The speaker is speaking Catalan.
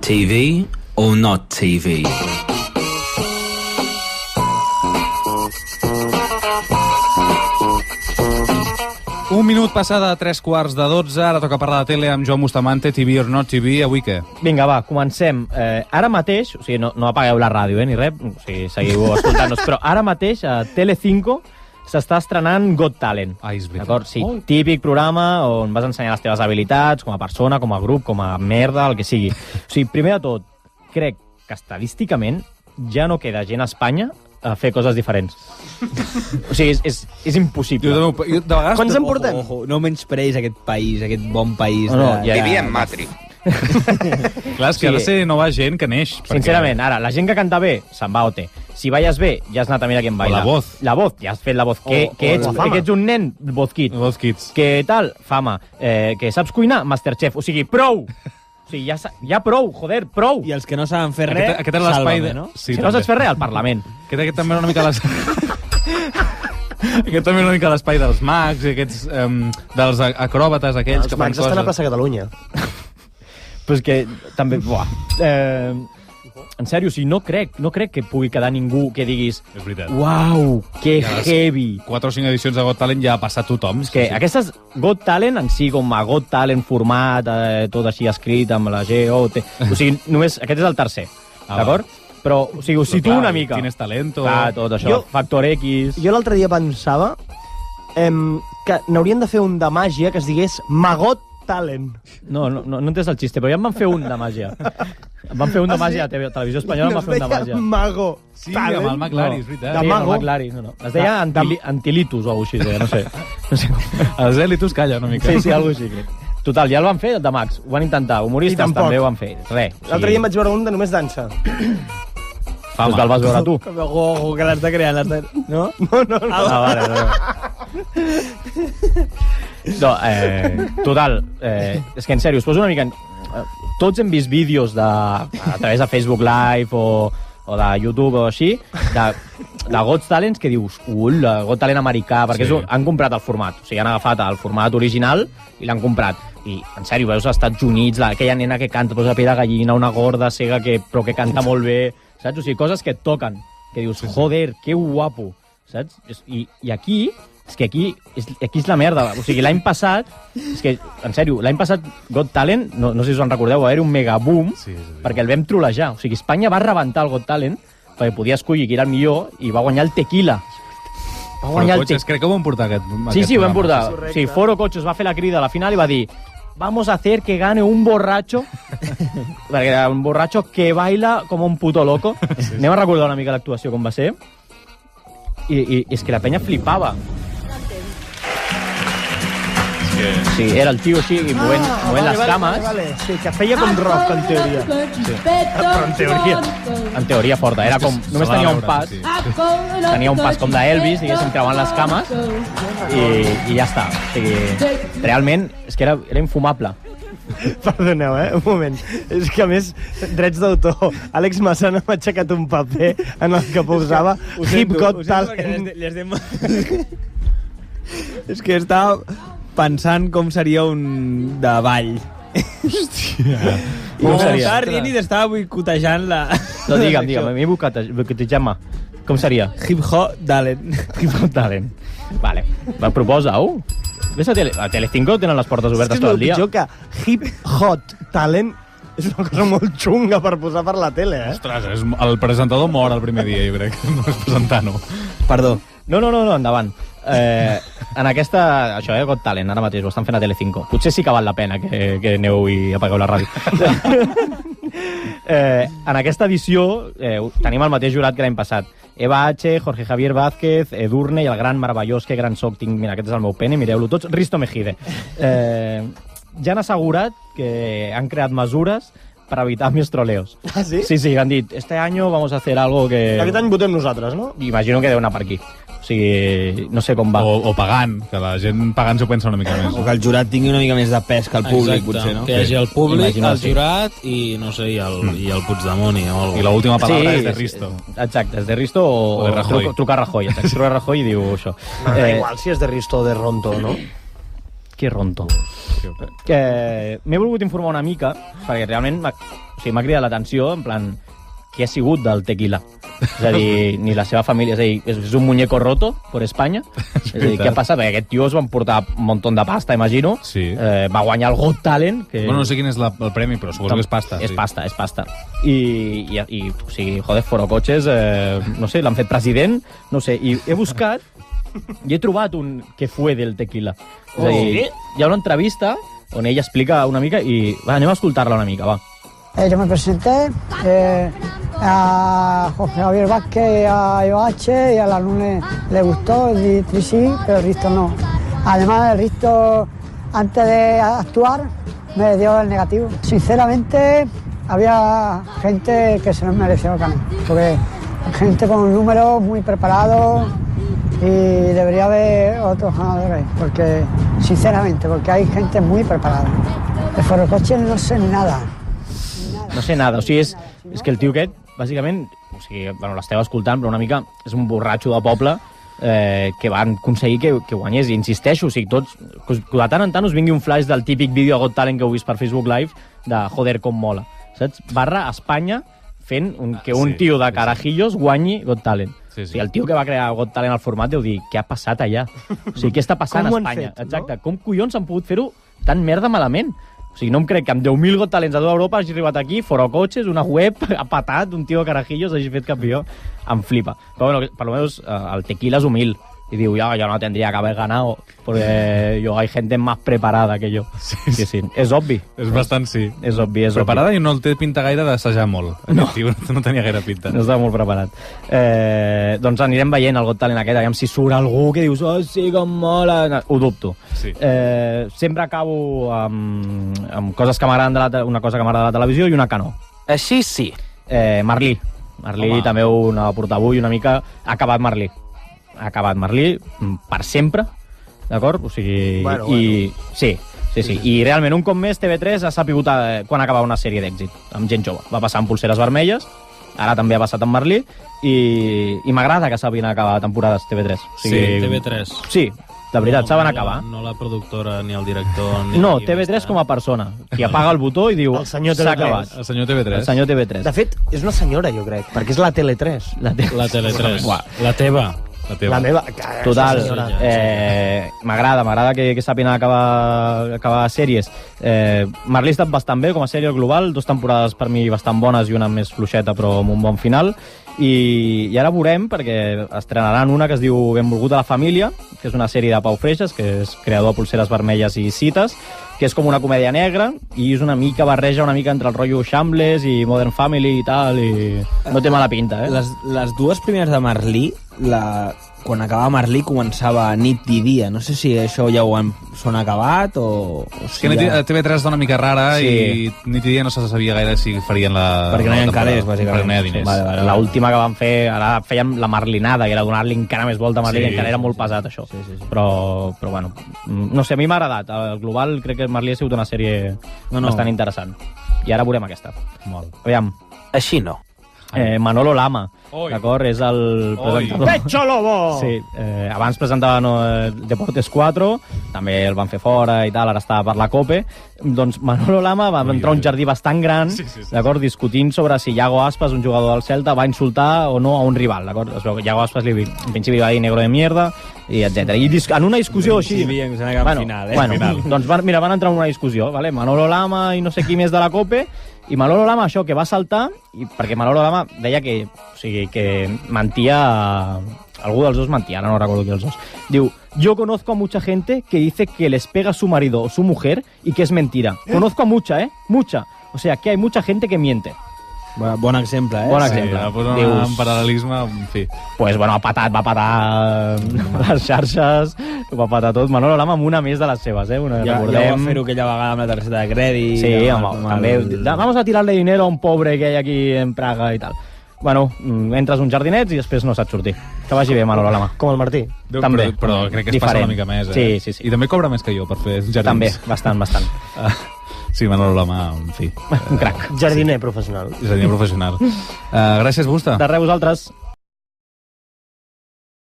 TV or not TV? Un minut passada a 3:15, ara toca parlar de tele amb Joan Bustamante, TV or not TV, avui què? Vinga, va, comencem. Ara mateix, o sigui, no apagueu la ràdio, ni res, o sigui, seguiu escoltant-nos, però ara mateix a Telecinco s'està estrenant Got Talent. Ah, és veritat. D'acord? Sí, típic programa on vas ensenyar les teves habilitats, com a persona, com a grup, com a merda, el que sigui. O sigui, primer de tot, crec que estadísticament ja no queda gent a Espanya a fer coses diferents. O sigui, és impossible. Jo de vegades... Quants en portem? Ojo, no menyspreis aquest país, aquest bon país. No, ja... Vivia en Matrix. Clar, és que ha de ser nova gent que neix. Sincerament, ara, la gent que canta bé se'n va a OT. Si balles bé, ja has anat a mirar qui baila. La Voz. La Voz, ja has fet la Voz. Que ets un nen, Voz Kids. Voz Kids. Que tal? Fama. Que saps cuinar? Masterchef. O sigui, prou! O sigui, ja prou, joder, prou! I els que no saben fer res, Aquest era l'espai Sálvame, no? Sí, si no saps fer res, al Parlament. Aquest també era una mica Aquest també era una mica l'espai dels mags i aquests dels acròbates aquells que fan coses. Els mags estan a plaça Catalunya. Però és que també... Buah. En sèrio, o sigui, no crec que pugui quedar ningú que diguis És veritat. uau, que heavy. 4 o 5 edicions de Got Talent ja ha passat tothom. És que aquestes Got Talent en si, com a Got Talent format, tot així escrit amb la G-O-T... O sigui, només aquest és el tercer, d'acord? Però, o sigui, ho situo una mica. Tienes talento... Clar, tot això. Factor X... Jo l'altre dia pensava que n'haurien de fer un de màgia que es digués Magot Talent. No entens el xiste, però ja em van fer un de màgia. Em van fer un de màgia a Televisió Espanyola, em van fer un de màgia. Mago Sí, Talent. amb el McLaren, és veritat. Sí, Mago. el McLaren, no. Es deia Antilitus o alguna cosa així, no sé. Els Elitus calla una mica. Sí, alguna cosa així. Total, ja el van fer, el de Max. Ho van intentar. Humoristes també ho van fer. Res. L'altre dia em vaig veure un de només dansa. Fama. Doncs que el vas veure tu. Ojo, que l'està creant. No? No. Ah, vale. No, total, és que en sèrio, us poso una mica... Tots hem vist vídeos a través de Facebook Live o de YouTube o així, de Got Talents que dius, Got Talent americà, perquè han comprat el format. O sigui, han agafat el format original i l'han comprat. I, en sèrio, veus als Estats Units, aquella nena que canta, posa pell de gallina, una gorda cega però que canta molt bé, saps? O sigui, coses que et toquen, que dius, joder, que guapo, saps? I aquí... És que aquí és la merda. O sigui, l'any passat... És que, en sèrio, l'any passat Got Talent, no sé si us en recordeu, va haver un mega boom perquè el vam trolejar. O sigui, Espanya va rebentar el Got Talent perquè podia escollir qui era el millor i va guanyar el Tequila. Va guanyar el Tequila. Crec que ho vam portar aquest Sí, ho vam portar. Correcte. Sí, Foro Cochos va fer la crida a la final i va dir vamos a hacer que gane un borracho perquè era un borracho que baila com un puto loco. Anem a recordar una mica l'actuació com va ser i és que la penya flipava. Sí, era el tio així, movent les cames. Vale. Sí, que feia com rock, en teoria. Sí. Però en teoria forta. Era com... Només tenia un pas. Tenia un pas com d'Elvis, diguéssim, creuant les cames i ja està. O sigui, realment, és que era infumable. Perdoneu, un moment. És que, a més, drets d'autor. Àlex Massana m'ha aixecat un paper en el que posava Hip Got Talent. És que estava pensant com seria un de ball. Hòstia. Com seria? Estava rient i estava boicotejant la... No, digue'm, m'he boicotejant-me. Com seria? Hip Hop Talent. Hip Hop Talent. Vale. Proposa-ho. Ves a Telecinco, tenen les portes obertes tot el dia. És que que Hip Hot Talent és una cosa molt xunga per posar per la tele, Ostres, el presentador mor el primer dia, jo crec, no és presentant-ho. Perdó. No, endavant. En aquesta... Això, Got Talent, ara mateix, ho estan fent a Telecinco. Potser sí que val la pena que aneu i apagueu la ràdio. En aquesta edició tenim el mateix jurat que l'any passat. Eva H., Jorge Javier Vázquez, Edurne i el gran meravellós, que gran soc, tinc, mira, aquest és el meu pene, mireu-lo tots, Risto Mejide. Ja han assegurat que han creat mesures per evitar més troleos. Ah, sí? Sí, han dit, este año vamos a hacer algo que... Aquest any votem nosaltres, no? Imagino que deu anar per aquí. O sigui, no sé com va. O pagant, que la gent pagant s'ho pensa una mica més. O que el jurat tingui una mica més de pes que el públic, Exacte, potser, no? que hi hagi el públic, Imagino, el jurat i, no sé, i el Puigdemont o alguna I l'última paraula és de Risto. Exacte, és de Risto o de Rajoy. trucar a Rajoy. Exacte, trucar a Rajoy i diu això. Igual si és de Risto o de Ronto, no? Que ronto. M'he volgut informar una mica, perquè realment m'ha cridat l'atenció, en plan, què ha sigut del tequila? És a dir, ni la seva família, és a dir, és un muñeco roto per Espanya? És a dir, què ha passat? Perquè aquest tio es van portar un munt de pasta, imagino. Sí. Va guanyar el Got Talent. Que... Bueno, no sé quin és el premi, però suposo que és pasta. És pasta, és pasta. I o sigui, joder, Forocoches, no sé, l'han fet president, no sé, i he buscat i he trobat un que fue del tequila. És a dir, hi ha una entrevista on ell explica una mica i... Va, anem a escoltar-la una mica, va. Yo me presenté a José Javier Vázquez, a IOH y a la Lune le gustó, el sí, pero el Risto no. Además, el Risto, antes de actuar, me dio el negativo. Sinceramente, había gente que se nos mereció ganar, porque gente con números muy preparados y debería haber otros ganadores, porque, sinceramente, porque hay gente muy preparada. De Forocoches no sé nada. No sé nada, o sigui, és que el tio aquest, bàsicament, o sigui, bueno, l'esteu escoltant, però una mica és un borratxo de poble que van aconseguir que guanyés, i insisteixo, o sigui, tots, que de tant en tant us vingui un flash del típic vídeo a Got Talent que heu vist per Facebook Live de joder com mola, saps? Barra Espanya fent que un tio de carajillos guanyi Got Talent. Sí. O sigui, el tio que va crear Got Talent al format deu dir, què ha passat allà? O sigui, què està passant a Espanya? Fet, exacte, no? Com collons han pogut fer-ho tan merda malament? O sigui, no em crec que amb 10.000 Got Talents a tota Europa hagi arribat aquí, Forocoches, una web, ha patat, un tio de carajillos hagi fet campió. Em flipa. Però bueno, per lo menos el tequila és humil. Y digo, ya, yo no tendría que haber ganado, porque hay gente más preparada que yo. Sí. És obvi. És bastant, sí. És obvi, és preparada obvi. i no el té pinta gaire d'assajar molt. No. No tenia gaire pinta. No estava molt preparat. Doncs anirem veient el Got Talent aquest, aviam si surt algú que dius, oh, sí, com mola. Ho dubto. Sí. Sempre acabo amb coses que m'agraden una cosa que m'agrada de la televisió i una que no. Així sí. Marlí. Marlí també ho anava a portar avui una mica. Ha acabat Marlí. Ha acabat Marlí per sempre, d'acord? O sigui... Bueno. Sí. I realment, un cop més, TV3 ha sabut quan acabava una sèrie d'èxit, amb gent jove. Va passar amb Pulseres Vermelles, ara també ha passat amb Marlí, i m'agrada que sabin acabar temporades TV3. O sigui, Sí, TV3. Sí, de veritat, saben acabar. No la productora, ni el director... Ni No, TV3 com a persona, qui apaga el botó i diu, s'ha acabat. El senyor TV3. El senyor TV3. De fet, és una senyora, jo crec, perquè és la Tele3. La Tele3. La teva. La meva... Total, m'agrada que sàpiguen acabar sèries. Marlí ha estat bastant bé com a sèrie global, 2 temporades per mi bastant bones i una més fluixeta però amb un bon final. I ara veurem, perquè estrenaran una que es diu Benvolgut a la família, que és una sèrie de Pau Freixas, que és creador de Pulseres Vermelles i Cites, que és com una comèdia negra i és una mica barreja una mica entre el rotllo Shameless i Modern Family i tal, i no té mala pinta, Les dues primeres de Marlí, quan acabava Marlí començava nit i dia. No sé si això ja s'ho han acabat o si que ja... TV3 està una mica rara i nit i dia no se sabia gaire si farien la... Perquè no hi ha calés, bàsicament. Perquè no hi ha diners. Vale. L'última que van fer, ara fèiem la Marlinada, que era donar-li encara més volta a Marlí, que encara era molt pesat, això. Sí. Però bueno, no sé, a mi m'ha agradat. Al global crec que Marlí ha sigut una sèrie bastant interessant. I ara veurem aquesta. Molt. Aviam. Així no. Manolo Lama, d'acord? És el presentador. Pecho Lobo! Sí, abans presentava Deportes 4, també el van fer fora i tal, ara estava per la COPE. Doncs Manolo Lama va entrar a un jardí bastant gran, d'acord, discutint sobre si Iago Aspas, un jugador del Celta, va insultar o no a un rival, d'acord? Es veu que Iago Aspas en principi va dir negro de mierda, i etc. I en una discussió així... Doncs van entrar en una discussió, vale? Manolo Lama i no sé qui més de la COPE, i Manolo Lama, això, que va saltar, perquè Manolo Lama deia que mentia... Algú dels dos mentia, ara no recordo qui dels dos. Diu, yo conozco a mucha gente que dice que les pega a su marido o su mujer y que es mentira. Conozco a mucha, mucha. O sea, que hay mucha gente que miente. Bon exemple, Bon exemple. Sí, en paral·lelisme, en fi. Pues bueno, va patar les xarxes, va patar tot. Manolo Lama amb una més de les seves, Ja ho va fer-ho aquella vegada amb la targeta de crèdit. Sí, també. Vamos a tirarle dinero a un pobre que hay aquí en Praga i tal. Bueno, entres uns jardinets i després no saps sortir. Que vagi bé, Manolo Lama. Com el Martí. També. Però crec que es passa una mica més, Sí. I també cobra més que jo per fer jardins. També, bastant. Sí, Manolo Lama, en fi. Un crac. Jardiner professional. Jardiner professional. Gràcies, Busta. De res, vosaltres.